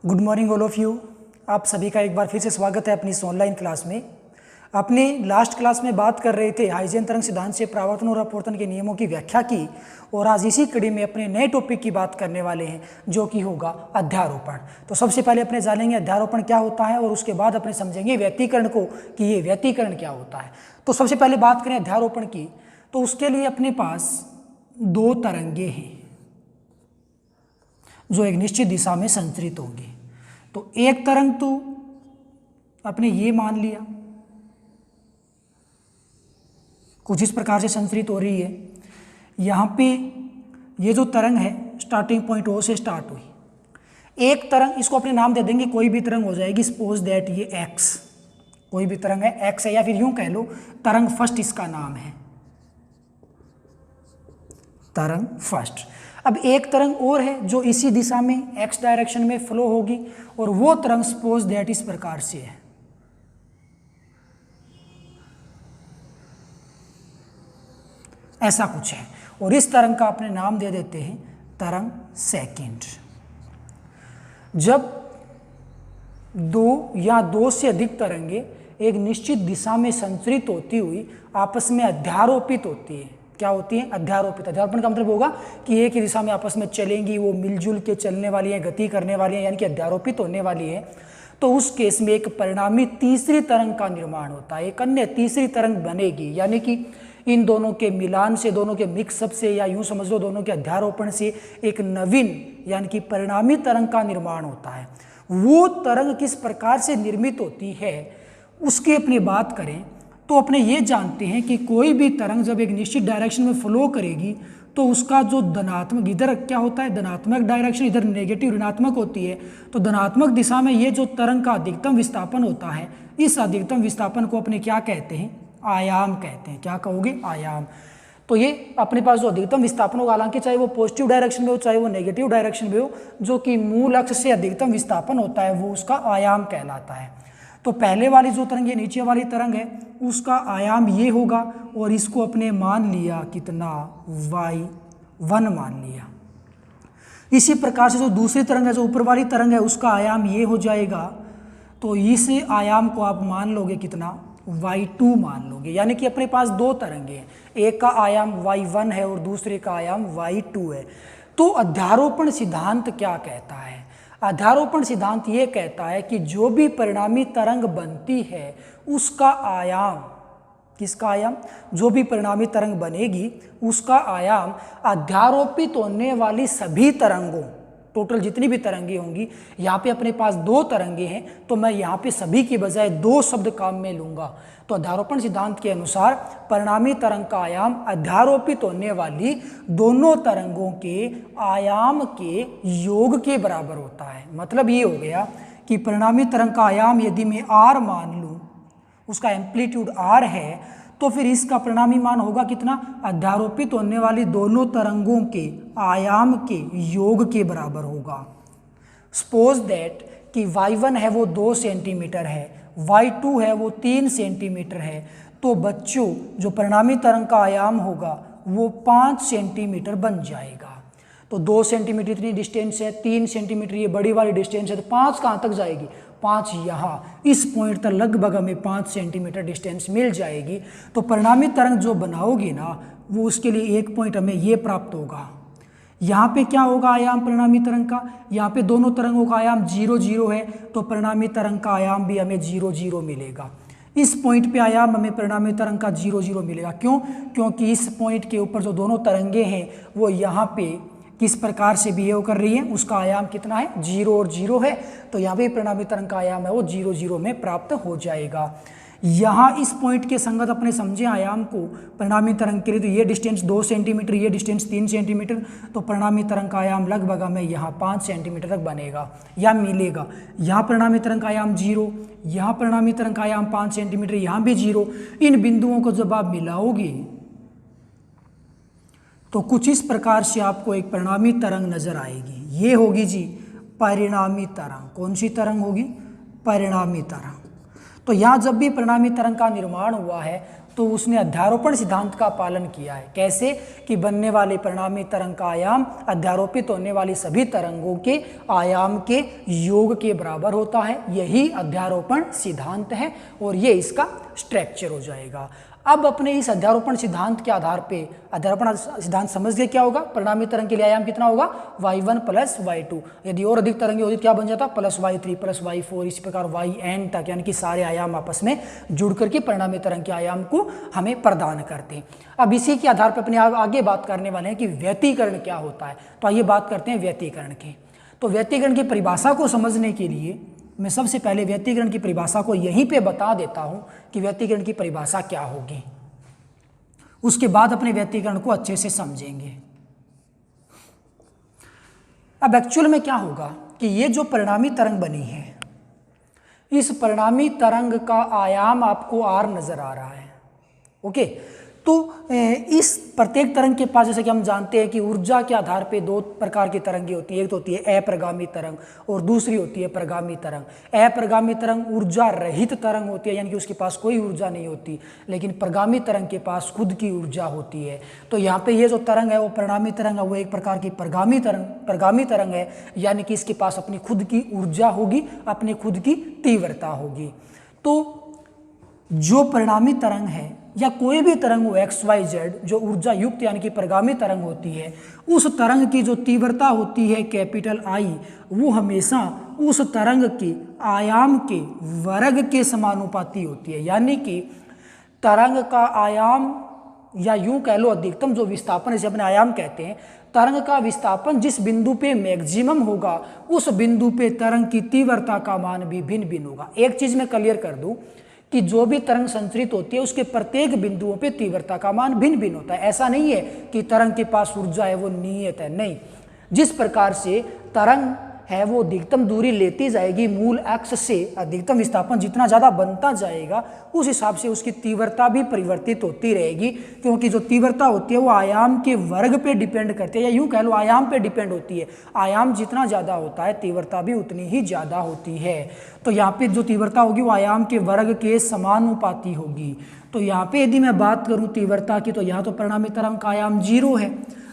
Good morning all of you. आप सभी का एक बार फिर से स्वागत है अपनी इस ऑनलाइन क्लास में। अपनी लास्ट क्लास में बात कर रहे थे हाइजेन तरंग सिद्धांत से परावर्तन और अपवर्तन के नियमों की व्याख्या की, और आज इसी कड़ी में अपने नए टॉपिक की बात करने वाले हैं जो कि होगा अध्यारोपण। तो सबसे पहले अपने जानेंगे अध्यारोपण क्या होता है और उसके बाद अपने समझेंगे व्यतिकरण को कि ये व्यतिकरण क्या होता है। तो सबसे पहले बात करें अध्यारोपण की, तो उसके लिए अपने पास दो तरंगे हैं जो एक निश्चित दिशा में संचरित होंगी। तो एक तरंग तो आपने ये मान लिया कुछ इस प्रकार से संचरित हो रही है। यहाँ पे ये जो तरंग है स्टार्टिंग पॉइंट ओ से स्टार्ट हुई। एक तरंग, इसको अपने नाम दे देंगे, कोई भी तरंग हो जाएगी। सपोज दैट ये एक्स, कोई भी तरंग है एक्स है, या फिर यूं कह लो तरंग फर्स्ट इसका नाम है, तरंग फर्स्ट। अब एक तरंग और है जो इसी दिशा में एक्स डायरेक्शन में फ्लो होगी, और वो तरंग सपोज दैट इस प्रकार से है। ऐसा कुछ है, और इस तरंग का अपने नाम दे देते हैं तरंग सेकंड। जब दो या दो से अधिक तरंगे एक निश्चित दिशा में संचरित होती हुई आपस में अध्यारोपित होती है, क्या होती है? अध्यारोपित। अध्यारोपण का मतलब होगा कि एक ही दिशा में आपस में चलेंगी, वो मिलजुल के चलने वाली हैं, गति करने वाली हैं, यानी कि अध्यारोपित होने वाली है। तो उस केस में एक परिणामी तीसरी तरंग का निर्माण होता है, एक अन्य तीसरी तरंग बनेगी, यानी कि इन दोनों के मिलान से, दोनों के मिक्सअप से, या यूं समझ लो दोनों के अध्यारोपण से एक नवीन यानी कि परिणामी तरंग का निर्माण होता है। वो तरंग किस प्रकार से निर्मित होती है उसकी अपनी बात करें तो अपने ये जानते हैं कि कोई भी तरंग जब एक निश्चित डायरेक्शन में फ्लो करेगी तो उसका जो धनात्मक, इधर क्या होता है धनात्मक डायरेक्शन, इधर नेगेटिव ऋणात्मक होती है। तो धनात्मक दिशा में ये जो तरंग का अधिकतम विस्थापन होता है, इस अधिकतम विस्थापन को अपने क्या कहते हैं? आयाम कहते हैं। क्या कहोगे? आयाम। तो ये अपने पास जो अधिकतम विस्थापन होगा, हालांकि चाहे वो पॉजिटिव डायरेक्शन में हो चाहे वो नेगेटिव डायरेक्शन में हो, जो कि मूल अक्ष से अधिकतम विस्थापन होता है वो उसका आयाम कहलाता है। तो पहले वाली जो तरंग है, नीचे वाली तरंग है, उसका आयाम ये होगा, और इसको अपने मान लिया कितना? y1 मान लिया। इसी प्रकार से जो दूसरी तरंग है, जो ऊपर वाली तरंग है, उसका आयाम ये हो जाएगा। तो इस आयाम को आप मान लोगे कितना? y2 मान लोगे। यानी कि अपने पास दो तरंगे हैं, एक का आयाम y1 है और दूसरे का आयाम y2 है। तो अध्यारोपण सिद्धांत क्या कहता है? अध्यारोपण सिद्धांत ये कहता है कि जो भी परिणामी तरंग बनती है उसका आयाम, किसका आयाम? जो भी परिणामी तरंग बनेगी उसका आयाम अध्यारोपित होने वाली सभी तरंगों, टोटल जितनी भी तरंगे होंगी, यहाँ पे अपने पास दो तरंगे हैं तो मैं यहाँ पे सभी की बजाय दो शब्द काम में लूँगा। तो अध्यारोपण सिद्धांत के अनुसार परिणामी तरंग का आयाम अध्यारोपित होने वाली दोनों तरंगों के आयाम के योग के बराबर होता है। मतलब ये हो गया कि परिणामी तरंग का आयाम यदि मैं r मान लूँ, उसका एम्पलीट्यूड r है, तो फिर इसका परिणामी मान होगा कितना? अध्यारोपित होने वाली दोनों तरंगों के आयाम के योग के बराबर होगा। सपोज दैट कि y1 है वो 2 सेंटीमीटर है, y2 है वो 3 सेंटीमीटर है। तो बच्चों जो परिणामी तरंग का आयाम होगा वो 5 सेंटीमीटर बन जाएगा। तो 2 सेंटीमीटर इतनी डिस्टेंस है, 3 सेंटीमीटर ये बड़ी वाली डिस्टेंस है, तो 5 कहाँ तक जाएगी? 5 यहाँ, इस पॉइंट तक लगभग हमें 5 सेंटीमीटर डिस्टेंस मिल जाएगी। तो परिणामी तरंग जो बनाओगे ना, वो उसके लिए एक पॉइंट हमें ये प्राप्त होगा। यहाँ पे क्या होगा आयाम परिणामी तरंग का? यहाँ पे दोनों तरंगों का आयाम 0 0 है, तो परिणामी तरंग का आयाम भी हमें 0 0 मिलेगा। इस पॉइंट पे आयाम हमें परिणामी तरंग का 0 0 मिलेगा। क्यों? क्योंकि इस पॉइंट के ऊपर जो दोनों तरंगे हैं वो यहाँ पे किस प्रकार से बिहेव कर रही है, उसका आयाम कितना है? 0 और 0 है। तो यहाँ पे परिणामी तरंग का आयाम है वो 0 0 में प्राप्त हो जाएगा। यहाँ इस पॉइंट के संगत अपने समझे आयाम को परिणामी तरंग के लिए, तो ये डिस्टेंस 2 सेंटीमीटर, ये डिस्टेंस 3 सेंटीमीटर, तो परिणामी तरंग का आयाम लगभग हमें यहाँ 5 सेंटीमीटर तक बनेगा या मिलेगा। यहाँ परिणामी तरंग का आयाम 0, यहाँ परिणामी तरंग का आयाम 5 सेंटीमीटर, यहाँ भी 0। इन बिंदुओं को जब आप मिलाओगे तो कुछ इस प्रकार से आपको एक परिणामी तरंग नजर आएगी। ये होगी जी परिणामी तरंग। कौन सी तरंग होगी? परिणामी तरंग। तो यहाँ जब भी परिणामी तरंग का निर्माण हुआ है तो उसने अध्यारोपण सिद्धांत का पालन किया है। कैसे कि बनने वाले परिणामी तरंग का आयाम अध्यारोपित होने वाली सभी तरंगों के आयाम के योग के बराबर होता है। यही अध्यारोपण सिद्धांत है और ये इसका स्ट्रक्चर हो जाएगा। अब अपने इस अध्यारोपण सिद्धांत के आधार पे अध्यारोपण सिद्धांत समझ के क्या होगा, परिणामी तरंग के लिए आयाम कितना होगा y1 प्लस y2, यदि और अधिक तरंगे होती क्या बन जाता प्लस y3 प्लस y4, इसी प्रकार yn तक, यानी कि सारे आयाम आपस में जुड़ करके परिणामी तरंग के आयाम को हमें प्रदान करते हैं। अब इसी के आधार पर अपने आगे बात करने वाले हैं कि व्यतिकरण क्या होता है। तो आइए बात करते हैं व्यतिकरण की। तो व्यतिकरण की परिभाषा को समझने के लिए मैं सबसे पहले व्यतिकरण की परिभाषा को यहीं पे बता देता हूं कि व्यतिकरण की परिभाषा क्या होगी, उसके बाद अपने व्यतिकरण को अच्छे से समझेंगे। अब एक्चुअल में क्या होगा कि ये जो परिणामी तरंग बनी है, इस परिणामी तरंग का आयाम आपको r नजर आ रहा है। ओके, तो इस प्रत्येक तरंग के पास, जैसे कि हम जानते हैं कि ऊर्जा के आधार पे दो प्रकार की तरंगें होती है। एक तो होती है अप्रगामी तरंग और दूसरी होती है प्रगामी तरंग। अप्रगामी तरंग ऊर्जा रहित तरंग होती है, यानी कि उसके पास कोई ऊर्जा नहीं होती, लेकिन प्रगामी तरंग के पास खुद की ऊर्जा होती है। तो यहाँ पे ये जो तरंग है वो परिणामी तरंग है, वो एक प्रकार की प्रगामी तरंग है, यानी कि इसके पास अपनी खुद की ऊर्जा होगी, अपनी खुद की तीव्रता होगी। तो जो परिणामी तरंग है या कोई भी तरंग हो XYZ जो ऊर्जा युक्त यानी कि प्रगामी तरंग होती है, उस तरंग की जो तीव्रता होती है कैपिटल I, वो हमेशा उस तरंग के आयाम के वर्ग के समानुपाती होती है। यानी कि तरंग का आयाम या यूं कह लो अधिकतम जो विस्थापन, इसे अपने आयाम कहते हैं, तरंग का विस्थापन जिस बिंदु पे मैक्सिमम होगा उस बिंदु पे तरंग की तीव्रता का मान भी भिन्न भिन्न होगा। एक चीज मैं क्लियर कर दूं कि जो भी तरंग संचरित होती है उसके प्रत्येक बिंदुओं पे तीव्रता का मान भिन्न भिन्न होता है। ऐसा नहीं है कि तरंग के पास ऊर्जा है वो नियत है, नहीं। जिस प्रकार से तरंग है वो अधिकतम दूरी लेती जाएगी मूल अक्ष से, अधिकतम विस्थापन जितना ज़्यादा बनता जाएगा उस हिसाब से उसकी तीव्रता भी परिवर्तित होती रहेगी, क्योंकि जो तीव्रता होती है वो आयाम के वर्ग पे डिपेंड करती है, या यूँ कह लो आयाम पे डिपेंड होती है। आयाम जितना ज़्यादा होता है तीव्रता भी उतनी ही ज़्यादा होती है। तो यहाँ पे जो तीव्रता होगी वो आयाम के वर्ग के समानुपाती होगी। तो यहाँ पे यदि मैं बात करूँ तीव्रता की, तो यहाँ तो परिणामी तरंग का आयाम 0 है,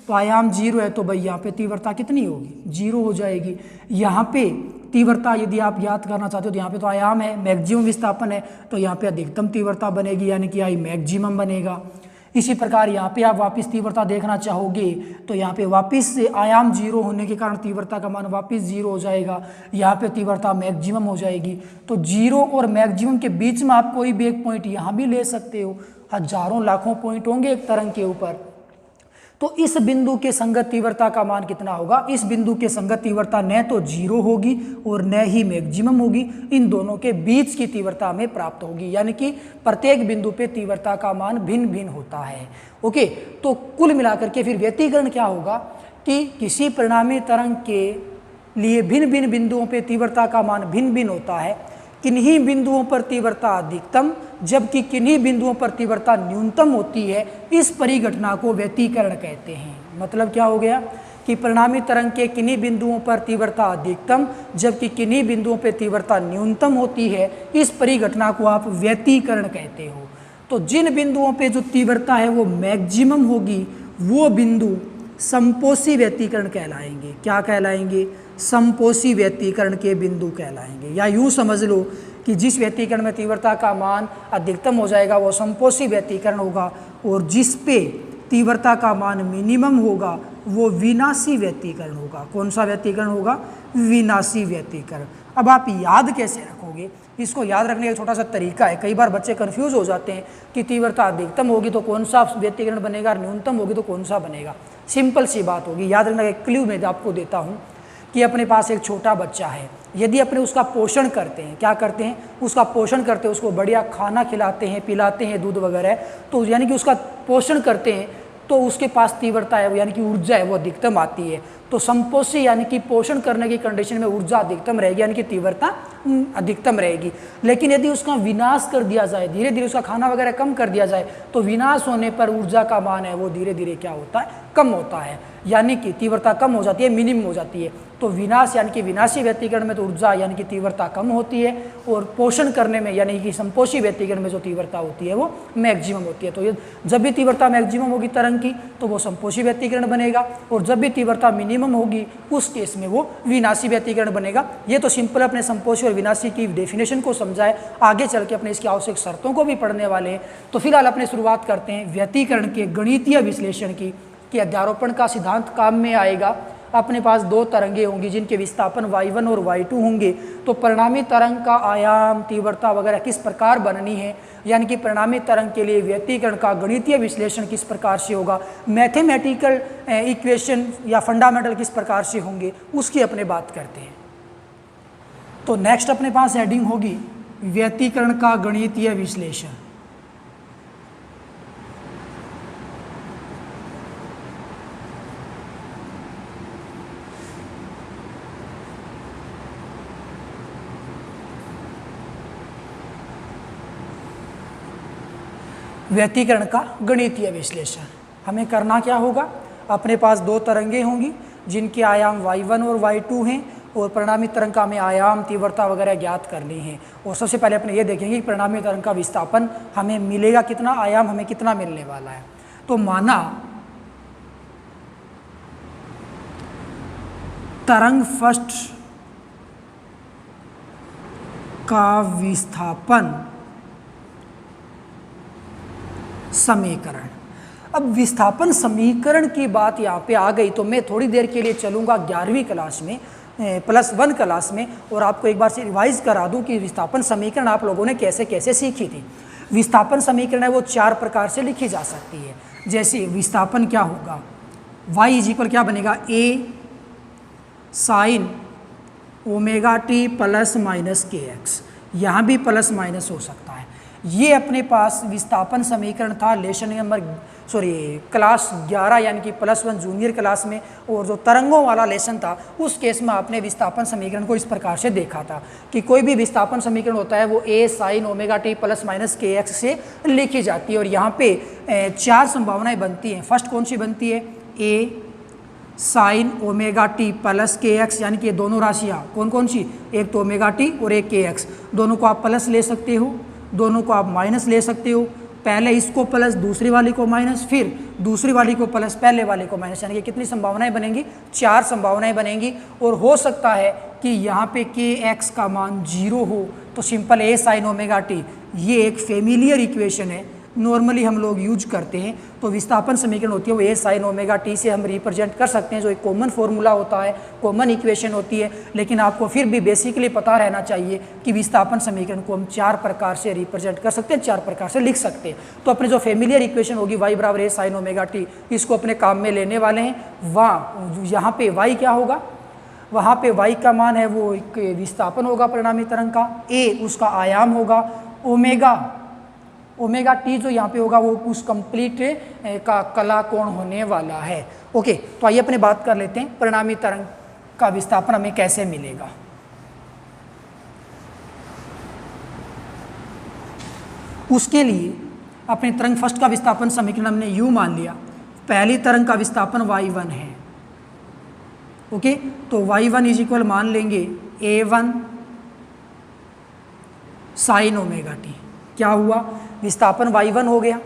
तो आयाम 0 है तो भाई यहाँ पे तीव्रता कितनी होगी 0 हो जाएगी। यहाँ पे तीव्रता यदि आप याद करना चाहते हो तो यहाँ पे तो आयाम है, मैक्सिमम विस्थापन है, तो यहाँ पे अधिकतम तीव्रता बनेगी, यानी कि I मैक्सिमम बनेगा। इसी प्रकार यहाँ पे आप वापस तीव्रता देखना चाहोगे तो यहाँ पे वापस से आयाम 0 होने के कारण तीव्रता का मान वापस 0 हो जाएगा, यहाँ पे तीव्रता मैक्सिमम हो जाएगी। तो 0 और मैक्सिमम के बीच में आप कोई भी एक पॉइंट यहाँ भी ले सकते हो, हजारों लाखों पॉइंट होंगे एक तरंग के ऊपर। तो इस बिंदु के संगत तीव्रता का मान कितना होगा, इस बिंदु के संगत तीव्रता न तो 0 होगी और न ही मैक्सिमम होगी, इन दोनों के बीच की तीव्रता हमें प्राप्त होगी, यानी कि प्रत्येक बिंदु पे तीव्रता का मान भिन्न भिन्न होता है। ओके, तो कुल मिलाकर के फिर व्यतिकरण क्या होगा कि किसी परिणामी तरंग के लिए भिन्न भिन्न बिंदुओं पे तीव्रता का मान भिन्न भिन्न होता है। किन्हीं बिंदुओं पर तीव्रता अधिकतम जबकि किन्हीं बिंदुओं पर तीव्रता न्यूनतम होती है। इस परिघटना को व्यतिकरण कहते हैं। मतलब क्या हो गया कि परिणामी तरंग के किन्हीं बिंदुओं पर तीव्रता अधिकतम जबकि किन्हीं बिंदुओं पर तीव्रता न्यूनतम होती है, इस परिघटना को आप व्यतिकरण कहते हो। तो जिन बिंदुओं पे जो तीव्रता है वो मैक्सिमम होगी वो बिंदु संपोषी व्यतिकरण कहलाएंगे। क्या कहलाएंगे? संपोषी व्यतिकरण के बिंदु कहलाएंगे। या यूं समझ लो कि जिस व्यतिकरण में तीव्रता का मान अधिकतम हो जाएगा वो संपोषी व्यतिकरण होगा, और जिस पे तीव्रता का मान मिनिमम होगा वो विनाशी व्यतिकरण होगा। कौन सा व्यतिकरण होगा? विनाशी व्यतिकरण। अब आप याद कैसे रखोगे? इसको याद रखने का छोटा सा तरीका है। कई बार बच्चे कंफ्यूज हो जाते हैं कि तीव्रता अधिकतम होगी तो कौन सा व्यतिकरण बनेगा और न्यूनतम होगी तो कौन सा बनेगा। सिंपल सी बात होगी, याद रखने का क्लू मैं आपको देता हूँ कि अपने पास एक छोटा बच्चा है, यदि अपने उसका पोषण करते हैं, क्या करते हैं? उसका पोषण करते हैं, उसको बढ़िया खाना खिलाते हैं, पिलाते हैं, दूध वगैरह, तो यानी कि उसका पोषण करते हैं तो उसके पास तीव्रता है यानी कि ऊर्जा है वो अधिकतम आती है। तो संपोषी यानी कि पोषण करने की कंडीशन में ऊर्जा अधिकतम रहेगी, यानी कि तीव्रता अधिकतम रहेगी। लेकिन यदि उसका विनाश कर दिया जाए, धीरे धीरे उसका खाना वगैरह कम कर दिया जाए, तो विनाश होने पर ऊर्जा का मान है वो धीरे धीरे क्या होता है, कम होता है, यानी कि तीव्रता कम हो जाती है, मिनिमम हो जाती है। तो विनाश यानी कि विनाशी व्यतिकरण में तो ऊर्जा यानी कि तीव्रता कम होती है, और पोषण करने में यानी कि संपोषी व्यतिकरण में जो तीव्रता होती है वो मैक्सिमम होती है। तो ये जब भी तीव्रता मैक्सिमम होगी तरंग की तो वो संपोषी व्यतिकरण बनेगा, और जब भी तीव्रता मिनिमम होगी उस केस में वो विनाशी व्यतिकरण बनेगा। ये तो सिंपल अपने संपोषी और विनाशी की डेफिनेशन को समझाए, आगे चल के अपने इसकी आवश्यक शर्तों को भी पढ़ने वाले हैं। तो फिलहाल अपने शुरुआत करते हैं व्यतिकरण के गणितीय विश्लेषण की, कि अध्यारोपण का सिद्धांत काम में आएगा। अपने पास दो तरंगें होंगी जिनके विस्थापन y1 और y2 होंगे, तो परिणामी तरंग का आयाम, तीव्रता वगैरह किस प्रकार बननी है, यानी कि परिणामी तरंग के लिए व्यतिकरण का गणितीय विश्लेषण किस प्रकार से होगा, मैथमेटिकल इक्वेशन या फंडामेंटल किस प्रकार से होंगे, उसकी अपने बात करते हैं। तो नेक्स्ट अपने पास हेडिंग होगी व्यतिकरण का गणितीय विश्लेषण। व्यतिकरण का गणितीय विश्लेषण हमें करना क्या होगा, अपने पास दो तरंगें होंगी जिनके आयाम y1 और y2 हैं, और परिणामी तरंग का हमें आयाम, तीव्रता वगैरह ज्ञात करनी है। और सबसे पहले अपने ये देखेंगे कि परिणामी तरंग का विस्थापन हमें मिलेगा कितना, आयाम हमें कितना मिलने वाला है। तो माना तरंग फर्स्ट का विस्थापन समीकरण। अब विस्थापन समीकरण की बात यहाँ पे आ गई तो मैं थोड़ी देर के लिए चलूँगा 11वीं क्लास में, +1 क्लास में, और आपको एक बार से रिवाइज करा दूँ कि विस्थापन समीकरण आप लोगों ने कैसे कैसे सीखी थी। विस्थापन समीकरण है वो 4 प्रकार से लिखी जा सकती है। जैसे विस्थापन क्या होगा, y क्या बनेगा, a sign omega T plus minus के एक्स, यहाँ भी प्लस माइनस हो सकता है। ये अपने पास विस्थापन समीकरण था लेसन नंबर क्लास 11 यानी कि +1 जूनियर क्लास में, और जो तरंगों वाला लेसन था उस केस में आपने विस्थापन समीकरण को इस प्रकार से देखा था कि कोई भी विस्थापन समीकरण होता है वो a sign omega T plus minus के एक्स से लिखी जाती है। और यहाँ पे 4 संभावनाएं बनती हैं। फर्स्ट कौन सी बनती है, a sign omega T plus के एक्स, यानी कि ये दोनों राशियाँ कौन कौन सी, एक तो ओमेगा टी और एक के एक्स, दोनों को आप प्लस ले सकते हो, दोनों को आप माइनस ले सकते हो। पहले इसको प्लस, दूसरी वाली को माइनस, फिर दूसरी वाली को प्लस, पहले वाले को माइनस, यानी कि कितनी संभावनाएं बनेंगी, 4 संभावनाएं बनेंगी। और हो सकता है कि यहाँ पे के एक्स का मान 0 हो, तो simple a sign omega T, ये एक फेमिलियर इक्वेशन है, नॉर्मली हम लोग यूज करते हैं। तो विस्थापन समीकरण होती है वो a साइन ओमेगा टी से हम रिप्रेजेंट कर सकते हैं, जो एक कॉमन फॉर्मूला होता है, कॉमन इक्वेशन होती है। लेकिन आपको फिर भी बेसिकली पता रहना चाहिए कि विस्थापन समीकरण को हम 4 प्रकार से रिप्रेजेंट कर सकते हैं, 4 प्रकार से लिख सकते हैं। तो अपने जो फेमिलियर इक्वेशन होगी y बराबर a साइन ओमेगा टी, इसको अपने काम में लेने वाले हैं। वहाँ यहाँ पे y क्या होगा, वहाँ पे y का मान है वो एक विस्थापन होगा परिणामी तरंग का, a उसका आयाम होगा, ओमेगा टी जो यहाँ पे होगा वो उस कंप्लीट का कला कोण होने वाला है। ओके, तो आइए अपने बात कर लेते हैं परिणामी तरंग का विस्थापन हमें कैसे मिलेगा। उसके लिए अपने तरंग फर्स्ट का विस्थापन समीकरण हमने यू मान लिया, पहली तरंग का विस्थापन y1 है। ओके, तो y1 इज इक्वल मान लेंगे a1 साइन ओमेगा टी। क्या हुआ, विस्थापन y1 हो गया,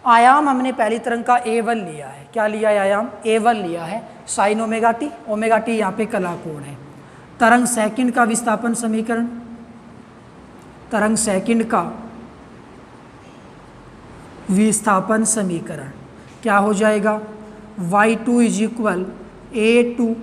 आयाम हमने पहली तरंग का a1 लिया है। क्या लिया है, आयाम a1 लिया है, साइन ओमेगा टी यहाँ पे कला कोण है। तरंग सेकंड का विस्थापन समीकरण, तरंग सेकंड का विस्थापन समीकरण क्या हो जाएगा, y2 is equal a2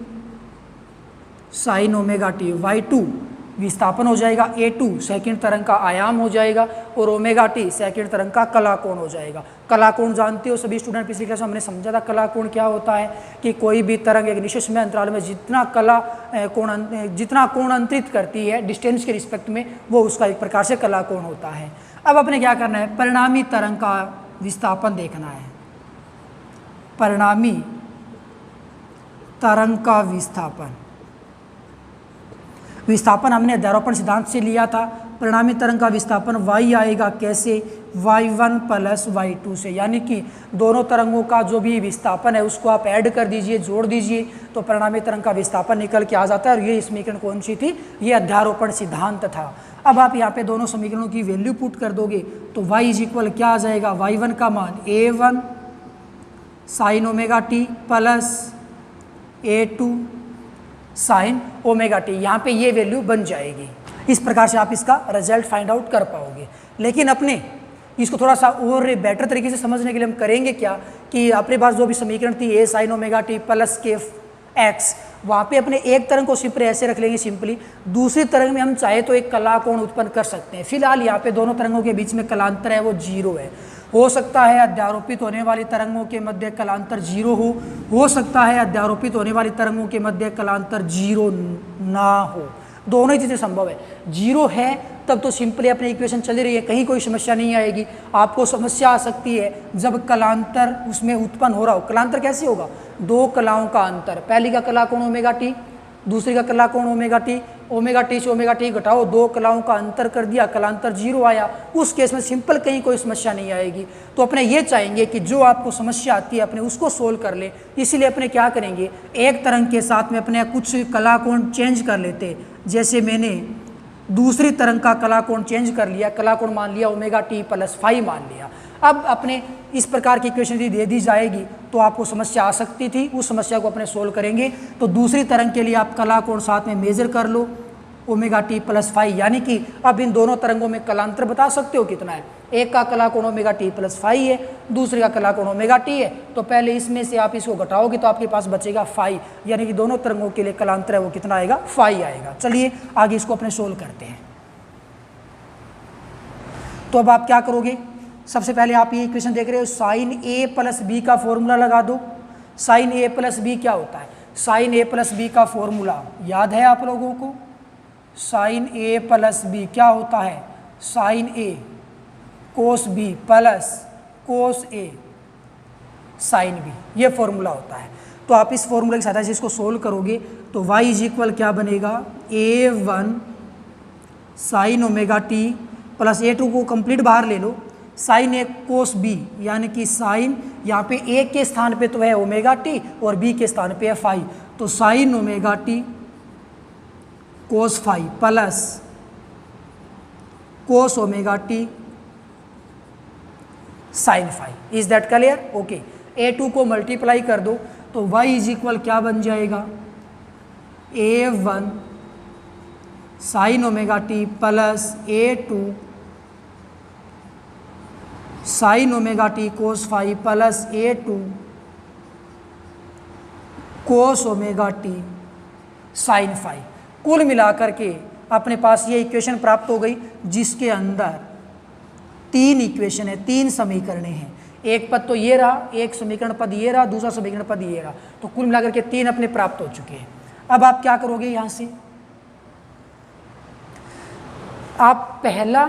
sine omega T. y2 विस्थापन हो जाएगा, a2 सेकंड तरंग का आयाम हो जाएगा, और ओमेगा टी सेकंड तरंग का कला कोण हो जाएगा। कला कोण जानते हो सभी स्टूडेंट, पिछली क्लास में हमने समझा था कला कोण क्या होता है, कि कोई भी तरंग एक निश्चित समय अंतराल में जितना कोण अंतरित करती है डिस्टेंस के रिस्पेक्ट में, वो उसका एक प्रकार से कला कोण होता है। अब अपने क्या करना है, परिणामी तरंग का विस्थापन देखना है। परिणामी तरंग का विस्थापन। विस्थापन हमने अध्यारोपण सिद्धांत से लिया था। परिणामी तरंग का विस्थापन y आएगा कैसे, y1 प्लस y2 से, यानी कि दोनों तरंगों का जो भी विस्थापन है उसको आप ऐड कर दीजिए, जोड़ दीजिए, तो परिणामी तरंग का विस्थापन निकल के आ जाता है। और ये समीकरण कौन सी थी, ये अध्यारोपण सिद्धांत था। अब आप यहाँ पे दोनों समीकरणों की वैल्यू पुट कर दोगे तो y इज इक्वल क्या आ जाएगा, y1 का मान a1 sine omega T plus a2 sine omega T, यहाँ पे ये वैल्यू बन जाएगी। इस प्रकार से आप इसका रिजल्ट फाइंड आउट कर पाओगे। लेकिन अपने इसको थोड़ा सा और बेटर तरीके से समझने के लिए हम करेंगे क्या कि अपने पास जो भी समीकरण थी a sign omega T plus के एक्स, वहाँ पे अपने एक तरंग को सिंपली ऐसे रख लेंगे सिंपली, दूसरी तरंग में हम चाहे तो एक कला कोण उत्पन्न कर सकते हैं। फिलहाल यहाँ पे दोनों तरंगों के बीच में कलांतर है वो 0 है। हो सकता है अध्यारोपित होने वाली तरंगों के मध्य कलांतर 0 हो सकता है अध्यारोपित होने वाली तरंगों के मध्य कलांतर 0 ना हो, दोनों ही चीज़ें संभव है। 0 है तब तो सिंपली अपनी इक्वेशन चली रही है, कहीं कोई समस्या नहीं आएगी। आपको समस्या आ सकती है जब कलांतर उसमें उत्पन्न हो रहा हो। कलांतर कैसे होगा, दो कलाओं का अंतर, पहली का कला कोण ओमेगा टी, दूसरी का कला कोण ओमेगा टी से ओमेगा टी घटाओ, दो कलाओं का अंतर कर दिया, कलांतर 0 आया। उस केस में सिंपल कहीं कोई समस्या नहीं आएगी। तो अपने ये चाहेंगे कि जो आपको समस्या आती है अपने उसको सोल्व कर ले। इसीलिए अपने क्या करेंगे, एक तरंग के साथ में अपने कुछ कला कोण चेंज कर लेते। जैसे मैंने दूसरी तरंग का कला कोण चेंज कर लिया, कला कोण मान लिया ओमेगा टी प्लस फाइव मान लिया। अब अपने इस प्रकार की इक्वेशन यदि दे दी जाएगी तो आपको समस्या आ सकती थी, उस समस्या को अपने सोल्व करेंगे। तो दूसरी तरंग के लिए आप कला कोण साथ में मेजर कर लो ओमेगा टी प्लस फाइव, यानी कि अब इन दोनों तरंगों में कलांतर बता सकते हो कितना है। एक का कला कोण ओमेगा टी प्लस फाइव है, दूसरे का कला कोण ओमेगा टी है। तो पहले इसमें से आप इसको घटाओगे तो आपके पास बचेगा 5, यानी कि दोनों तरंगों के लिए कलांतर है वो कितना आएगा, 5 आएगा। चलिए आगे इसको अपने सोल्व करते हैं। तो अब आप क्या करोगे, सबसे पहले आप ये इक्वेशन देख रहे हो, साइन ए प्लस बी का फॉर्मूला लगा दो। साइन ए प्लस बी क्या होता है, साइन ए प्लस बी का फॉर्मूला याद है आप लोगों को। साइन ए प्लस बी क्या होता है, साइन ए कोस बी प्लस कोस ए साइन बी, ये फॉर्मूला होता है। तो आप इस फॉर्मूले की सहायता से इसको सोल्व करोगे तो y इज इक्वल क्या बनेगा, a1 sine omega T plus a2 को कंप्लीट बाहर ले लो, साइन ए कोस बी, यानी कि साइन यहाँ पे a के स्थान पे तो है ओमेगा टी और b के स्थान पे है फाइव, तो sine omega T cos five plus cos omega T sine five. Is that clear, okay. a2 को मल्टीप्लाई कर दो तो y इज इक्वल क्या बन जाएगा, a1 sine omega T plus a2 sine omega T cos five plus a2 cos omega T sine five. कुल मिलाकर के अपने पास ये इक्वेशन प्राप्त हो गई जिसके अंदर 3 इक्वेशन है, 3 समीकरण हैं। एक पद तो ये रहा, एक समीकरण पद ये रहा, दूसरा समीकरण पद ये रहा, तो कुल मिलाकर के 3 अपने प्राप्त हो चुके हैं। अब आप क्या करोगे, यहाँ से आप पहला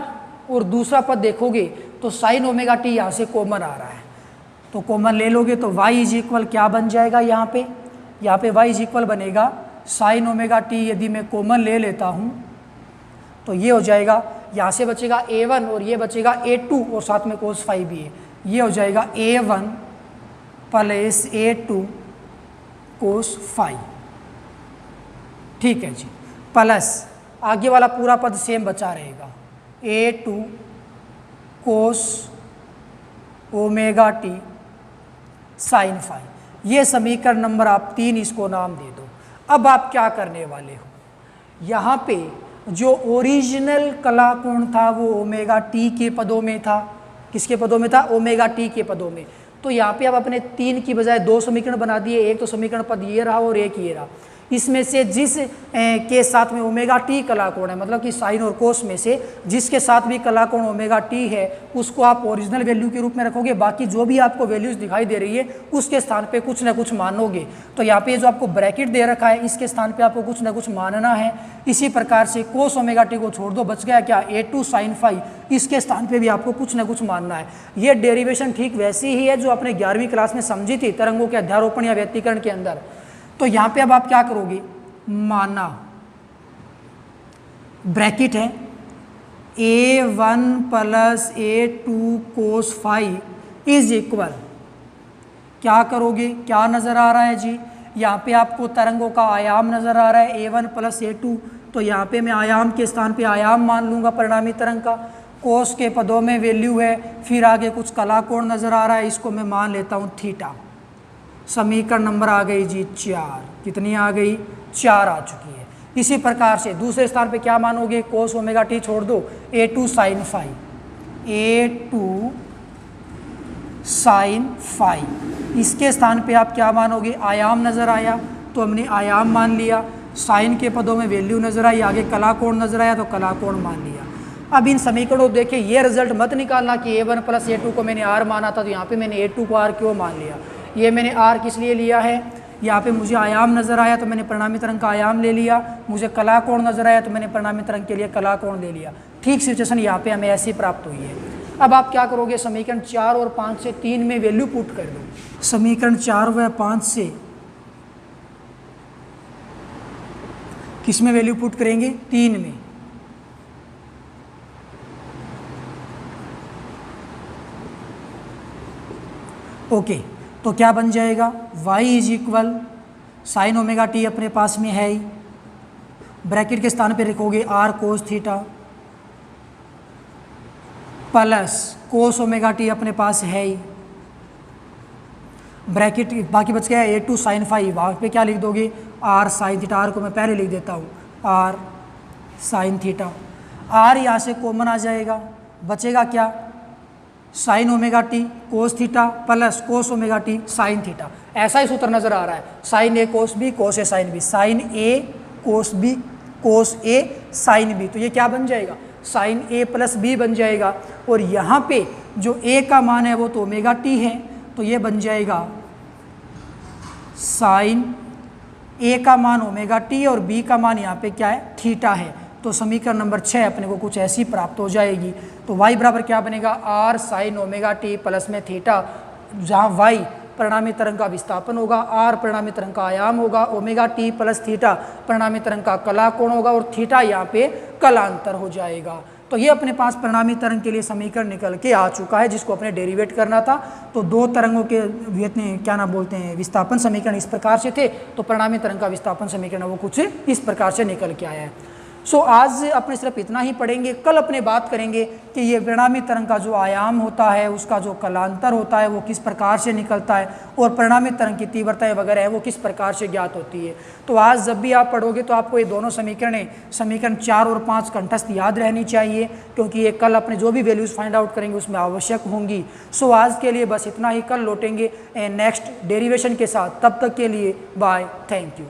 और दूसरा पद देखोगे तो साइन ओमेगा टी यहाँ से कॉमन आ रहा है, तो कॉमन ले लोगे तो y इज इक्वल क्या बन जाएगा, यहाँ पे y इज इक्वल बनेगा साइन ओमेगा टी। यदि मैं कॉमन ले लेता हूँ तो ये हो जाएगा, यहाँ से बचेगा a1 और ये बचेगा a2 और साथ में कोस फाइव भी है, ये हो जाएगा a1 प्लस a2 कोस फाइव। ठीक है जी, प्लस आगे वाला पूरा पद सेम बचा रहेगा, a2 cos omega T sine five. ये समीकरण नंबर आप 3 इसको नाम दे दो। अब आप क्या करने वाले हो, यहाँ पे जो ओरिजिनल कला कोण था वो ओमेगा टी के पदों में था। किसके पदों में था, ओमेगा टी के पदों में। तो यहाँ पे आप अपने 3 की बजाय 2 समीकरण बना दिए, एक तो समीकरण पद ये रहा और एक ये रहा। इसमें से जिस के साथ में ओमेगा टी कला कोण है, मतलब कि साइन और कोस में से जिसके साथ भी कला कोण ओमेगा टी है उसको आप ओरिजिनल वैल्यू के रूप में रखोगे। बाकी जो भी आपको वैल्यूज दिखाई दे रही है उसके स्थान पे कुछ ना कुछ मानोगे। तो यहाँ पे जो आपको ब्रैकेट दे रखा है इसके स्थान पे आपको कुछ ना कुछ मानना है। इसी प्रकार से कोस ओमेगा टी को छोड़ दो, बच गया क्या, a2 साइन फाइव, इसके स्थान पे भी आपको कुछ ना कुछ मानना है। ये डेरिवेशन ठीक वैसी ही है जो आपने 11वीं क्लास में समझी थी तरंगों के अध्यारोपण या व्यक्तीकरण के अंदर। तो यहाँ पे अब आप क्या करोगे, माना ब्रैकेट है a1 plus a2 cos phi is equal, क्या करोगे, क्या नज़र आ रहा है जी, यहाँ पे आपको तरंगों का आयाम नज़र आ रहा है a1 प्लस a2, तो यहाँ पे मैं आयाम के स्थान पे आयाम मान लूँगा परिणामी तरंग का, कोस के पदों में वैल्यू है, फिर आगे कुछ कलाकोण नज़र आ रहा है, इसको मैं मान लेता हूँ थीटा। समीकरण नंबर आ गई जी 4, कितनी आ गई, 4 आ चुकी है। इसी प्रकार से दूसरे स्थान पे क्या मानोगे, कोस ओमेगा टी छोड़ दो, a2 sine phi, a2 sine phi, इसके स्थान पे आप क्या मानोगे, आयाम नज़र आया तो हमने आयाम मान लिया, साइन के पदों में वैल्यू नज़र आई, आगे कलाकोण नज़र आया तो कलाकोण मान लिया। अब इन समीकरणों को देखिए, ये रिजल्ट मत निकालना कि a1 प्लस a2 को मैंने r माना था तो यहाँ पे मैंने a2 को r क्यों मान लिया, ये मैंने r किस लिए लिया है, यहाँ पे मुझे आयाम नज़र आया तो मैंने परिणामी तरंग का आयाम ले लिया, मुझे कलाकोण नज़र आया तो मैंने परिणामी तरंग के लिए कलाकोण ले लिया। ठीक सिचुएशन यहाँ पे हमें ऐसी प्राप्त हुई है। अब आप क्या करोगे, समीकरण 4 और 5 से 3 में वैल्यू पुट कर दो। समीकरण 4 व 5 से किस में वैल्यू पुट करेंगे, 3 में। ओके, तो क्या बन जाएगा, y is equal sign omega T अपने पास में है ही, ब्रैकेट के स्थान पे रखोगे r cos theta plus cos omega T अपने पास है ही, ब्रैकेट बाकी बच गया a2 साइन फाई, वहाँ पे क्या लिख दोगे, r साइन थीटा, r को मैं पहले लिख देता हूँ, r साइन थीटा, r यहाँ से कॉमन आ जाएगा, बचेगा क्या, sign omega T cos theta plus cos omega T sine theta. ऐसा ही सूत्र नज़र आ रहा है, साइन ए कोस बी, कोस ए साइन बी, साइन ए कोस बी, कोस ए साइन बी, तो ये क्या बन जाएगा, साइन ए प्लस बी बन जाएगा। और यहाँ पे जो ए का मान है वो तो ओमेगा टी है, तो ये बन जाएगा साइन ए का मान ओमेगा टी और बी का मान यहाँ पे क्या है, थीटा है। तो समीकरण नंबर 6 अपने को कुछ ऐसी प्राप्त हो जाएगी। तो y बराबर क्या बनेगा, r sign omega T plus में थीटा, जहाँ y परिणामी तरंग का विस्थापन होगा, r परिणामी तरंग का आयाम होगा, ओमेगा टी प्लस थीटा परिणामी तरंग का कलाकोण होगा और थीटा यहाँ पे कलांतर हो जाएगा। तो ये अपने पास परिणामी तरंग के लिए समीकरण निकल के आ चुका है, जिसको अपने डेरिवेट करना था। तो दो तरंगों के क्या नाम बोलते हैं, विस्थापन समीकरण इस प्रकार से थे, तो परिणामी तरंग का विस्थापन समीकरण वो कुछ इस प्रकार से निकल के आया है। सो आज अपने सिर्फ इतना ही पढ़ेंगे, कल अपने बात करेंगे कि ये परिणामी तरंग का जो आयाम होता है, उसका जो कलांतर होता है वो किस प्रकार से निकलता है, और परिणामी तरंग की तीव्रताएं वगैरह है वो किस प्रकार से ज्ञात होती है। तो आज जब भी आप पढ़ोगे तो आपको ये दोनों समीकरण 4 और 5 कंठस्थ याद रहनी चाहिए, क्योंकि ये कल अपने जो भी वैल्यूज़ फाइंड आउट करेंगे उसमें आवश्यक होंगी। सो आज के लिए बस इतना ही, कल लौटेंगे नेक्स्ट डेरिवेशन के साथ। तब तक के लिए बाय, थैंक यू।